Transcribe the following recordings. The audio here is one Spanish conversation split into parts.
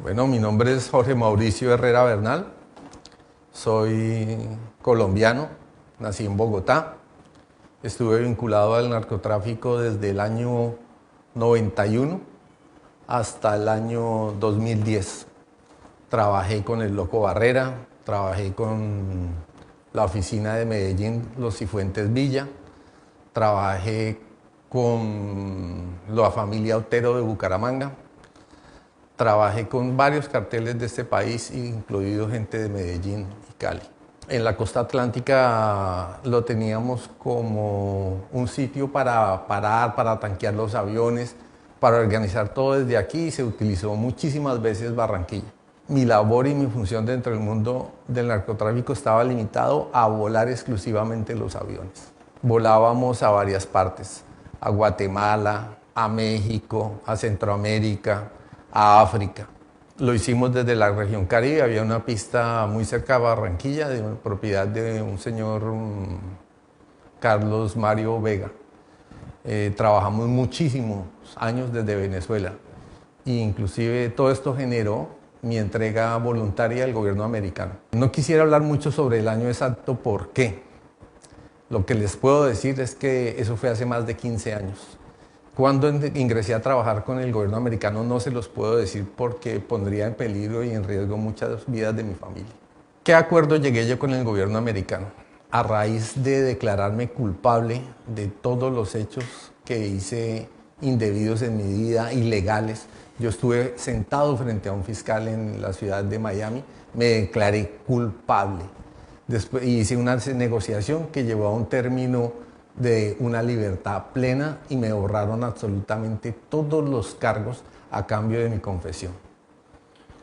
Bueno, mi nombre es Jorge Mauricio Herrera Bernal, soy colombiano, nací en Bogotá, estuve vinculado al narcotráfico desde el año 91 hasta el año 2010. Trabajé con el Loco Barrera, trabajé con la oficina de Medellín, Los Cifuentes Villa, trabajé con la familia Otero de Bucaramanga, trabajé con varios carteles de este país, incluido gente de Medellín y Cali. En la costa atlántica lo teníamos como un sitio para parar, para tanquear los aviones, para organizar todo desde aquí, y se utilizó muchísimas veces Barranquilla. Mi labor y mi función dentro del mundo del narcotráfico estaba limitado a volar exclusivamente los aviones. Volábamos a varias partes, a Guatemala, a México, a Centroamérica, a África. Lo hicimos desde la región Caribe, había una pista muy cerca de Barranquilla, de una propiedad de un señor Carlos Mario Vega. Trabajamos muchísimos años desde Venezuela, e inclusive todo esto generó mi entrega voluntaria al gobierno americano. No quisiera hablar mucho sobre el año exacto, ¿por qué? Lo que les puedo decir es que eso fue hace más de 15 años. Cuando ingresé a trabajar con el gobierno americano no se los puedo decir porque pondría en peligro y en riesgo muchas vidas de mi familia. ¿Qué acuerdo llegué yo con el gobierno americano? A raíz de declararme culpable de todos los hechos que hice indebidos en mi vida, ilegales. Yo estuve sentado frente a un fiscal en la ciudad de Miami, me declaré culpable. Después hice una negociación que llevó a un término de una libertad plena y me borraron absolutamente todos los cargos a cambio de mi confesión.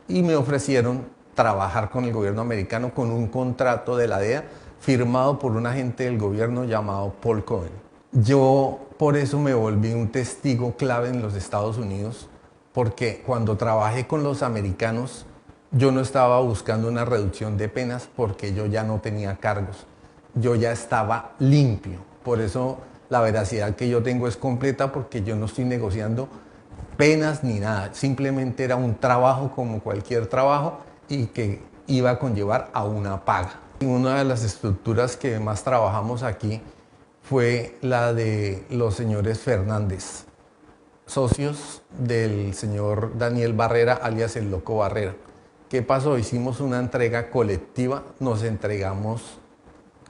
Y me ofrecieron trabajar con el gobierno americano con un contrato de la DEA firmado por un agente del gobierno llamado Paul Cohen. Yo por eso me volví un testigo clave en los Estados Unidos, porque cuando trabajé con los americanos yo no estaba buscando una reducción de penas porque yo ya no tenía cargos, yo ya estaba limpio. Por eso la veracidad que yo tengo es completa, porque yo no estoy negociando penas ni nada, simplemente era un trabajo como cualquier trabajo y que iba a conllevar a una paga. Una de las estructuras que más trabajamos aquí fue la de los señores Fernández, socios del señor Daniel Barrera, alias el Loco Barrera. ¿Qué pasó? Hicimos una entrega colectiva, nos entregamos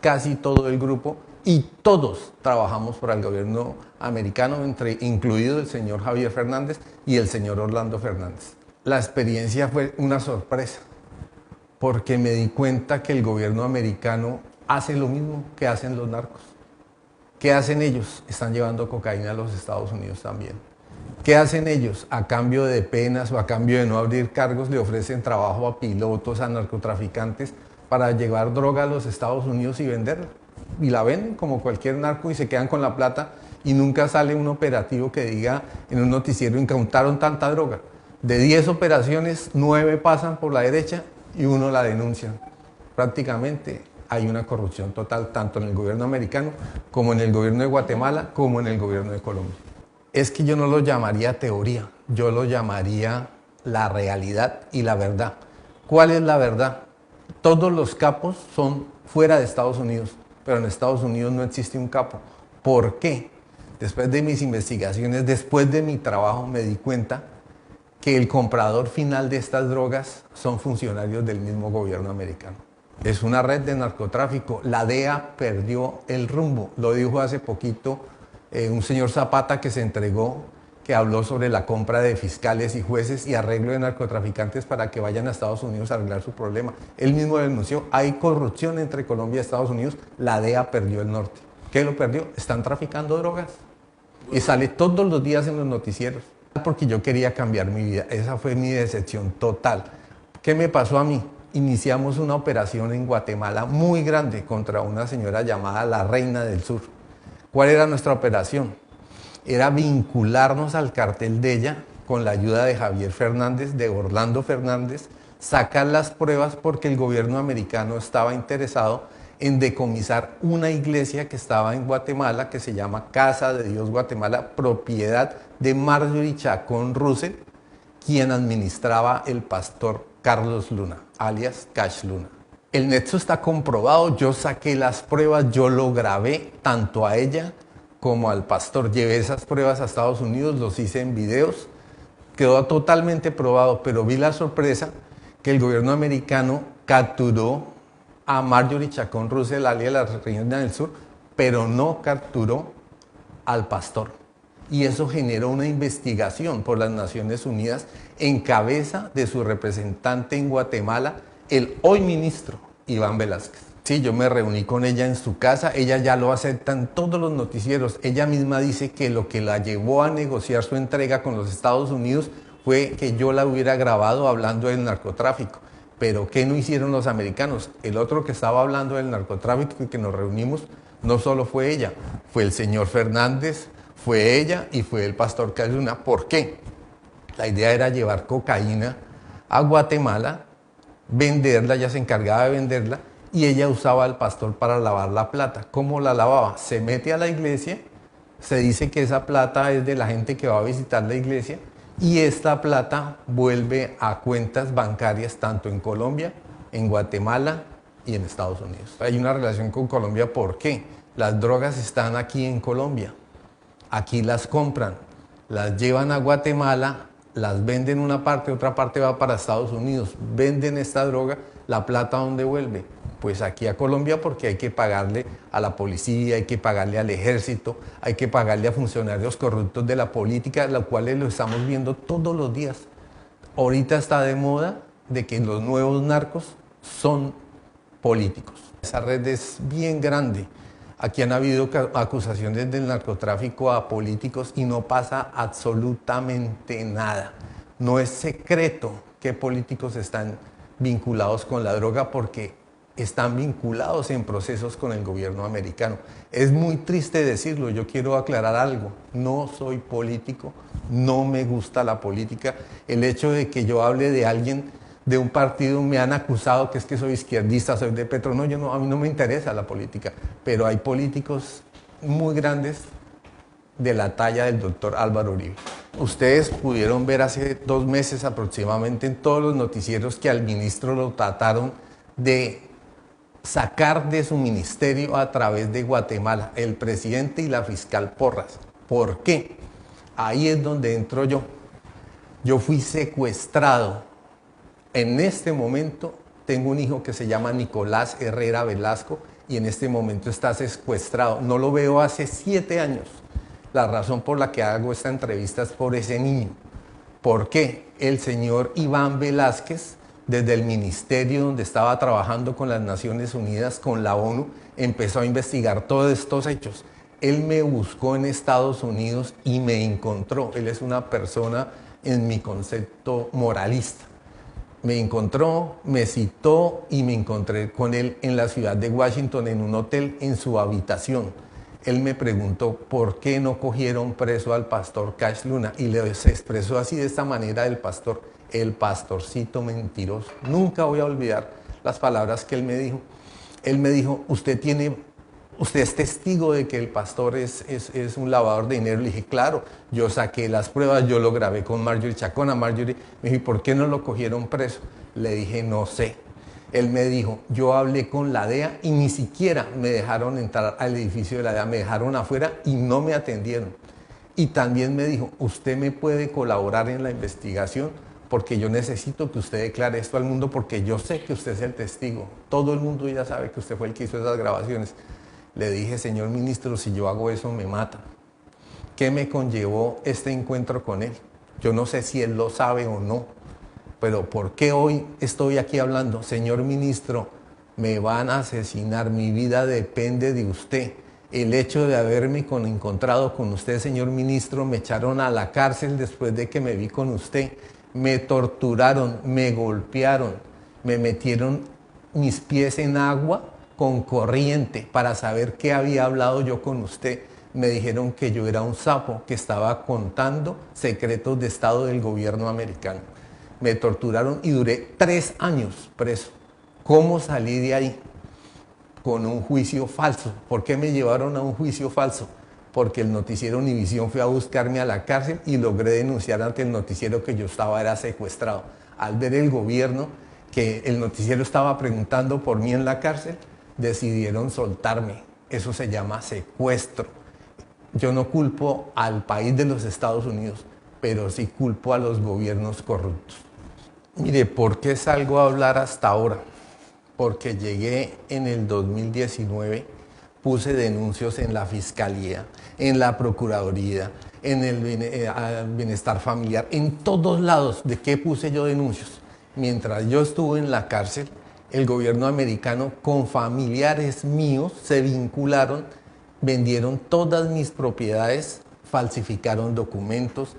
casi todo el grupo y todos trabajamos para el gobierno americano, incluido el señor Javier Fernández y el señor Orlando Fernández. La experiencia fue una sorpresa, porque me di cuenta que el gobierno americano hace lo mismo que hacen los narcos. ¿Qué hacen ellos? Están llevando cocaína a los Estados Unidos también. ¿Qué hacen ellos? A cambio de penas o a cambio de no abrir cargos, le ofrecen trabajo a pilotos, a narcotraficantes, para llevar droga a los Estados Unidos y venderla. Y la venden como cualquier narco y se quedan con la plata, y nunca sale un operativo que diga en un noticiero: incautaron tanta droga. De 10 operaciones, 9 pasan por la derecha y 1 la denuncian. Prácticamente hay una corrupción total, tanto en el gobierno americano como en el gobierno de Guatemala, como en el gobierno de Colombia. Es que yo no lo llamaría teoría, yo lo llamaría la realidad y la verdad. ¿Cuál es la verdad? Todos los capos son fuera de Estados Unidos, pero en Estados Unidos no existe un capo. ¿Por qué? Después de mis investigaciones, después de mi trabajo, me di cuenta que el comprador final de estas drogas son funcionarios del mismo gobierno americano. Es una red de narcotráfico. La DEA perdió el rumbo. Lo dijo hace poquito un señor Zapata, que se entregó, que habló sobre la compra de fiscales y jueces y arreglo de narcotraficantes para que vayan a Estados Unidos a arreglar su problema. Él mismo denunció: hay corrupción entre Colombia y Estados Unidos, la DEA perdió el norte. ¿Qué lo perdió? Están traficando drogas. Y sale todos los días en los noticieros. Porque yo quería cambiar mi vida, esa fue mi decepción total. ¿Qué me pasó a mí? Iniciamos una operación en Guatemala muy grande contra una señora llamada la Reina del Sur. ¿Cuál era nuestra operación? Era vincularnos al cartel de ella con la ayuda de Javier Fernández, de Orlando Fernández, sacar las pruebas, porque el gobierno americano estaba interesado en decomisar una iglesia que estaba en Guatemala, que se llama Casa de Dios Guatemala, propiedad de Marjorie Chacón Russell, quien administraba el pastor Carlos Luna, alias Cash Luna. El nexo está comprobado, yo saqué las pruebas, yo lo grabé tanto a ella como al pastor. Llevé esas pruebas a Estados Unidos, los hice en videos, quedó totalmente probado, pero vi la sorpresa que el gobierno americano capturó a Marjorie Chacón Russell, alias la Reina del Sur, pero no capturó al pastor. Y eso generó una investigación por las Naciones Unidas en cabeza de su representante en Guatemala, el hoy ministro Iván Velázquez. Sí, yo me reuní con ella en su casa, ella ya lo acepta en todos los noticieros. Ella misma dice que lo que la llevó a negociar su entrega con los Estados Unidos fue que yo la hubiera grabado hablando del narcotráfico. Pero ¿qué no hicieron los americanos? El otro que estaba hablando del narcotráfico y que nos reunimos no solo fue ella, fue el señor Fernández, fue ella y fue el pastor Cash Luna. ¿Por qué? La idea era llevar cocaína a Guatemala, venderla, ella se encargaba de venderla y ella usaba al pastor para lavar la plata. ¿Cómo la lavaba? Se mete a la iglesia, se dice que esa plata es de la gente que va a visitar la iglesia y esta plata vuelve a cuentas bancarias tanto en Colombia, en Guatemala y en Estados Unidos. Hay una relación con Colombia, ¿por qué? Las drogas están aquí en Colombia, aquí las compran, las llevan a Guatemala, las venden una parte, otra parte va para Estados Unidos, venden esta droga, la plata ¿dónde vuelve? Pues aquí a Colombia, porque hay que pagarle a la policía, hay que pagarle al ejército, hay que pagarle a funcionarios corruptos de la política, los cuales lo estamos viendo todos los días. Ahorita está de moda de que los nuevos narcos son políticos. Esa red es bien grande. Aquí han habido acusaciones del narcotráfico a políticos y no pasa absolutamente nada. No es secreto que políticos están vinculados con la droga porque están vinculados en procesos con el gobierno americano. Es muy triste decirlo, yo quiero aclarar algo. No soy político, no me gusta la política. El hecho de que yo hable de alguien de un partido, me han acusado que es que soy izquierdista, soy de Petro. No, a mí no me interesa la política, pero hay políticos muy grandes de la talla del doctor Álvaro Uribe. Ustedes pudieron ver hace 2 meses aproximadamente en todos los noticieros que al ministro lo trataron de sacar de su ministerio a través de Guatemala, el presidente y la fiscal Porras. ¿Por qué? Ahí es donde entro yo. Yo fui secuestrado. En este momento tengo un hijo que se llama Nicolás Herrera Velasco y en este momento está secuestrado. No lo veo hace 7 años. La razón por la que hago esta entrevista es por ese niño. ¿Por qué? El señor Iván Velázquez, desde el ministerio donde estaba trabajando con las Naciones Unidas, con la ONU, empezó a investigar todos estos hechos. Él me buscó en Estados Unidos y me encontró. Él es una persona en mi concepto moralista. Me encontró, me citó y me encontré con él en la ciudad de Washington, en un hotel, en su habitación. Él me preguntó por qué no cogieron preso al pastor Cash Luna y le se expresó así de esta manera el pastor, el pastorcito mentiroso. Nunca voy a olvidar las palabras que él me dijo. Él me dijo, usted es testigo de que el pastor es un lavador de dinero. Le dije, claro, yo saqué las pruebas, yo lo grabé con Marjorie Chacón. A Marjorie me dijo, ¿por qué no lo cogieron preso? Le dije, no sé. Él me dijo, yo hablé con la DEA y ni siquiera me dejaron entrar al edificio de la DEA, me dejaron afuera y no me atendieron. Y también me dijo, usted me puede colaborar en la investigación porque yo necesito que usted declare esto al mundo porque yo sé que usted es el testigo. Todo el mundo ya sabe que usted fue el que hizo esas grabaciones. Le dije, señor ministro, si yo hago eso me matan. ¿Qué me conllevó este encuentro con él? Yo no sé si él lo sabe o no, pero ¿por qué hoy estoy aquí hablando? Señor ministro, me van a asesinar, mi vida depende de usted. El hecho de haberme encontrado con usted, señor ministro, me echaron a la cárcel después de que me vi con usted. Me torturaron, me golpearon, me metieron mis pies en agua con corriente para saber qué había hablado yo con usted. Me dijeron que yo era un sapo que estaba contando secretos de Estado del gobierno americano. Me torturaron y duré 3 años preso. ¿Cómo salí de ahí? Con un juicio falso. ¿Por qué me llevaron a un juicio falso? porque el noticiero Univisión fue a buscarme a la cárcel y logré denunciar ante el noticiero que yo era secuestrado. Al ver el gobierno que el noticiero estaba preguntando por mí en la cárcel, decidieron soltarme. Eso se llama secuestro. Yo no culpo al país de los Estados Unidos, pero sí culpo a los gobiernos corruptos. Mire, ¿por qué salgo a hablar hasta ahora? Porque llegué en el 2019, puse denuncios en la Fiscalía, en la Procuraduría, en el Bienestar Familiar, en todos lados. ¿De qué puse yo denuncios? Mientras yo estuve en la cárcel, el gobierno americano con familiares míos se vincularon, vendieron todas mis propiedades, falsificaron documentos.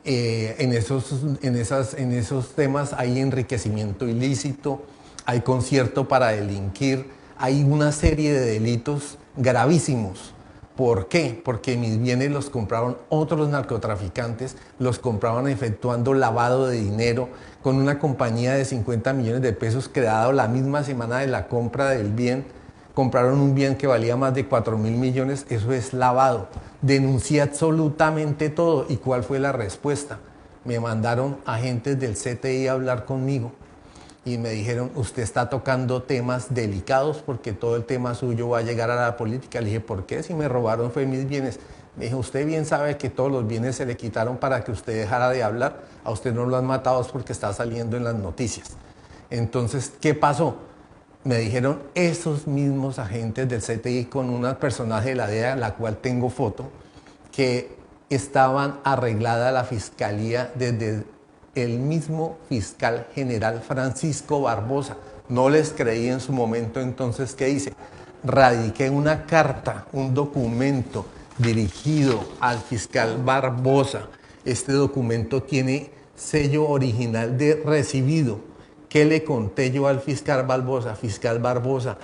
En esos temas hay enriquecimiento ilícito, hay concierto para delinquir, hay una serie de delitos gravísimos. ¿Por qué? Porque mis bienes los compraron otros narcotraficantes, los compraban efectuando lavado de dinero con una compañía de 50 millones de pesos creada la misma semana de la compra del bien. Compraron un bien que valía más de 4.000 millones, eso es lavado. Denuncié absolutamente todo. ¿Y cuál fue la respuesta? Me mandaron agentes del CTI a hablar conmigo y me dijeron, usted está tocando temas delicados porque todo el tema suyo va a llegar a la política. Le dije, ¿por qué? Si me robaron fue mis bienes. Me dijo, usted bien sabe que todos los bienes se le quitaron para que usted dejara de hablar. A usted no lo han matado porque está saliendo en las noticias. Entonces, ¿qué pasó? Me dijeron esos mismos agentes del CTI con un personaje de la DEA, la cual tengo foto, que estaban arreglada la fiscalía desde el mismo fiscal general Francisco Barbosa. No les creí en su momento, entonces, ¿qué hice? Radiqué una carta, un documento dirigido al fiscal Barbosa. Este documento tiene sello original de recibido. ¿Qué le conté yo al fiscal Barbosa? Fiscal Barbosa,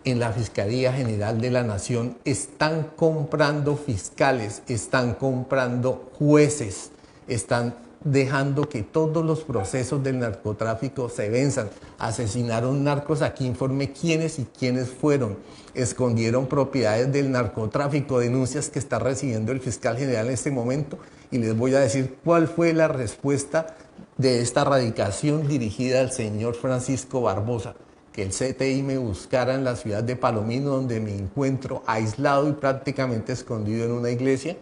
en la Fiscalía General de la Nación están comprando fiscales, están comprando jueces, están dejando que todos los procesos del narcotráfico se venzan. Asesinaron narcos, aquí informe quiénes y quiénes fueron. Escondieron propiedades del narcotráfico, denuncias que está recibiendo el fiscal general en este momento. Y les voy a decir cuál fue la respuesta de esta radicación dirigida al señor Francisco Barbosa. Que el CTI me buscara en la ciudad de Palomino, donde me encuentro aislado y prácticamente escondido en una iglesia,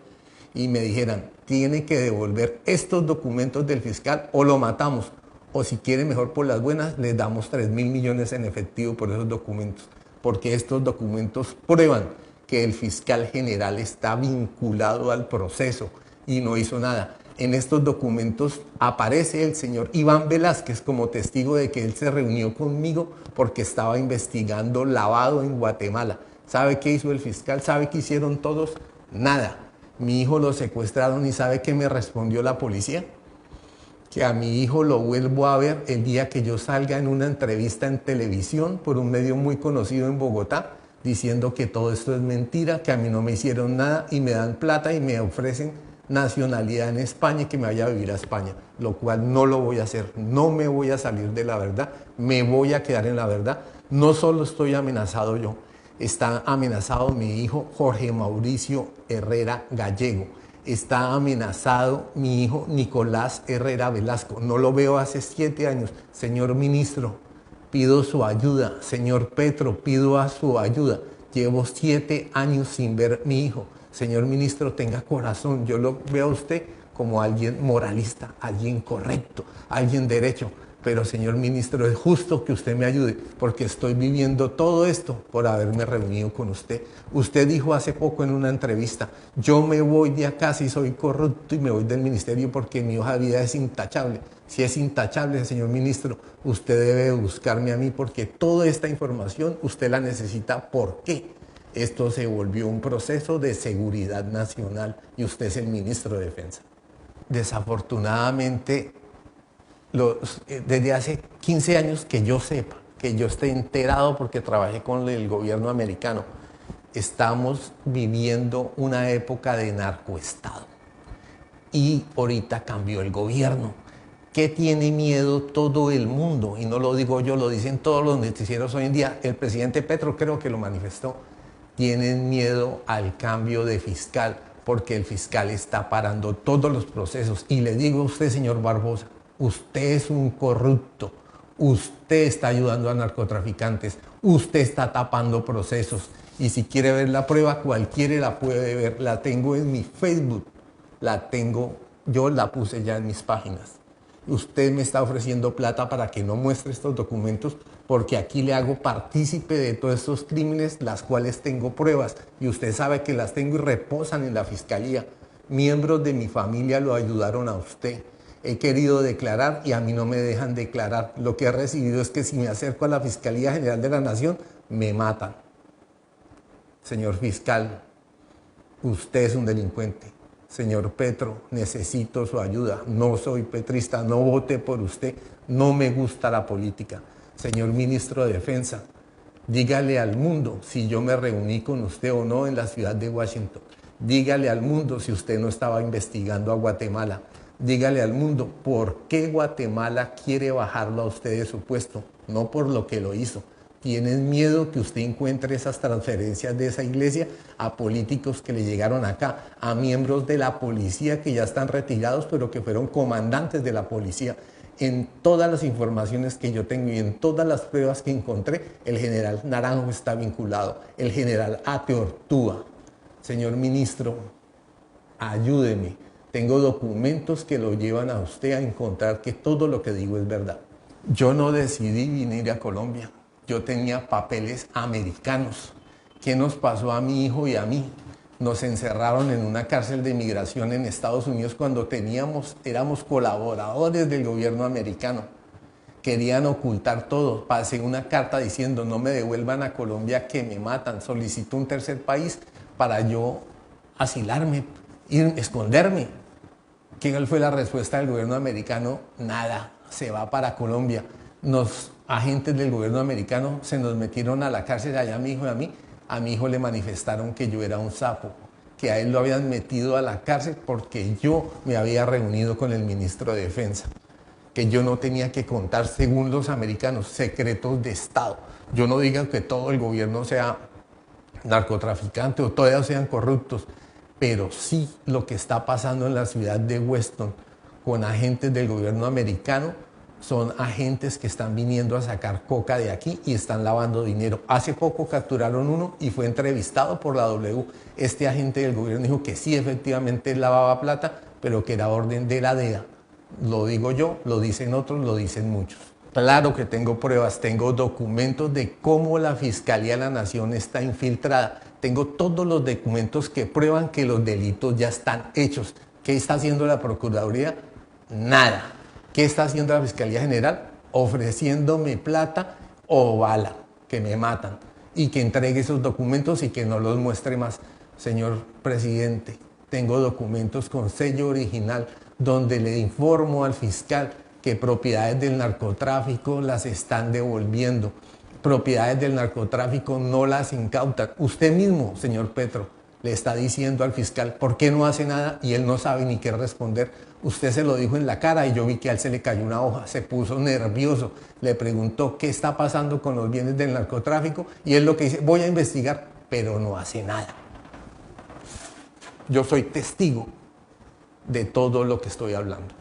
y me dijeran, tiene que devolver estos documentos del fiscal o lo matamos, o si quiere mejor por las buenas, les damos 3.000 millones en efectivo por esos documentos, porque estos documentos prueban que el fiscal general está vinculado al proceso y no hizo nada. En estos documentos aparece el señor Iván Velázquez como testigo de que él se reunió conmigo porque estaba investigando lavado en Guatemala. ¿Sabe qué hizo el fiscal? ¿Sabe qué hicieron todos? Nada. Mi hijo lo secuestraron y ¿sabe qué me respondió la policía? Que a mi hijo lo vuelvo a ver el día que yo salga en una entrevista en televisión por un medio muy conocido en Bogotá, diciendo que todo esto es mentira, que a mí no me hicieron nada y me dan plata y me ofrecen nacionalidad en España y que me vaya a vivir a España, lo cual no lo voy a hacer, no me voy a salir de la verdad, me voy a quedar en la verdad. No solo estoy amenazado yo, está amenazado mi hijo Jorge Mauricio Herrera Gallego, está amenazado mi hijo Nicolás Herrera Velasco, no lo veo hace 7 años. Señor ministro, pido su ayuda. Señor Petro, pido a su ayuda. Llevo 7 años sin ver a mi hijo. Señor ministro, tenga corazón. Yo lo veo a usted como alguien moralista, alguien correcto, alguien derecho. Pero, señor ministro, es justo que usted me ayude porque estoy viviendo todo esto por haberme reunido con usted. Usted dijo hace poco en una entrevista, yo me voy de acá si soy corrupto y me voy del ministerio porque mi hoja de vida es intachable. Si es intachable, señor ministro, usted debe buscarme a mí porque toda esta información usted la necesita. ¿Por qué? Esto se volvió un proceso de seguridad nacional y usted es el ministro de Defensa. Desafortunadamente, desde hace 15 años que yo sepa, que yo esté enterado porque trabajé con el gobierno americano, estamos viviendo una época de narcoestado. Y ahorita cambió el gobierno. ¿Qué tiene miedo todo el mundo? Y no lo digo yo, lo dicen todos los noticieros hoy en día. El presidente Petro creo que lo manifestó. Tienen miedo al cambio de fiscal porque el fiscal está parando todos los procesos. Y le digo a usted, señor Barbosa, usted es un corrupto, usted está ayudando a narcotraficantes, usted está tapando procesos. Y si quiere ver la prueba, cualquiera la puede ver. La tengo en mi Facebook, la tengo, yo la puse ya en mis páginas. Usted me está ofreciendo plata para que no muestre estos documentos porque aquí le hago partícipe de todos estos crímenes, las cuales tengo pruebas y usted sabe que las tengo y reposan en la fiscalía. Miembros de mi familia lo ayudaron a usted. He querido declarar y a mí no me dejan declarar. Lo que he recibido es que si me acerco a la Fiscalía General de la Nación, me matan. Señor fiscal, usted es un delincuente. Señor Petro, necesito su ayuda. No soy petrista, no voté por usted, no me gusta la política. Señor ministro de Defensa, dígale al mundo si yo me reuní con usted o no en la ciudad de Washington. Dígale al mundo si usted no estaba investigando a Guatemala. Dígale al mundo por qué Guatemala quiere bajarlo a usted de su puesto, no por lo que lo hizo. Tienen miedo que usted encuentre esas transferencias de esa iglesia a políticos que le llegaron acá, a miembros de la policía que ya están retirados, pero que fueron comandantes de la policía. En todas las informaciones que yo tengo y en todas las pruebas que encontré, el general Naranjo está vinculado, el general Ate Ortúa. Señor ministro, ayúdeme. Tengo documentos que lo llevan a usted a encontrar que todo lo que digo es verdad. Yo no decidí venir a Colombia. Yo tenía papeles americanos. ¿Qué nos pasó a mi hijo y a mí? Nos encerraron en una cárcel de migración en Estados Unidos cuando éramos colaboradores del gobierno americano. Querían ocultar todo. Pasé una carta diciendo no me devuelvan a Colombia que me matan. Solicito un tercer país para yo asilarme, esconderme. ¿Qué fue la respuesta del gobierno americano? Nada, se va para Colombia. Los agentes del gobierno americano se nos metieron a la cárcel allá a mi hijo y a mí. A mi hijo le manifestaron que yo era un sapo, que a él lo habían metido a la cárcel porque yo me había reunido con el ministro de Defensa, que yo no tenía que contar, según los americanos, secretos de Estado. Yo no digo que todo el gobierno sea narcotraficante o todos sean corruptos, pero sí lo que está pasando en la ciudad de Weston con agentes del gobierno americano son agentes que están viniendo a sacar coca de aquí y están lavando dinero. Hace poco capturaron uno y fue entrevistado por la W. Este agente del gobierno dijo que sí, efectivamente lavaba plata, pero que era orden de la DEA. Lo digo yo, lo dicen otros, lo dicen muchos. Claro que tengo pruebas, tengo documentos de cómo la Fiscalía de la Nación está infiltrada. Tengo todos los documentos que prueban que los delitos ya están hechos. ¿Qué está haciendo la Procuraduría? Nada. ¿Qué está haciendo la Fiscalía General? Ofreciéndome plata o bala, que me matan, y que entregue esos documentos y que no los muestre más. Señor presidente, tengo documentos con sello original donde le informo al fiscal que propiedades del narcotráfico las están devolviendo. Propiedades del narcotráfico no las incautan. Usted mismo, señor Petro, le está diciendo al fiscal por qué no hace nada y él no sabe ni qué responder. Usted se lo dijo en la cara y yo vi que a él se le cayó una hoja, se puso nervioso, le preguntó qué está pasando con los bienes del narcotráfico y él lo que dice, voy a investigar, pero no hace nada. Yo soy testigo de todo lo que estoy hablando.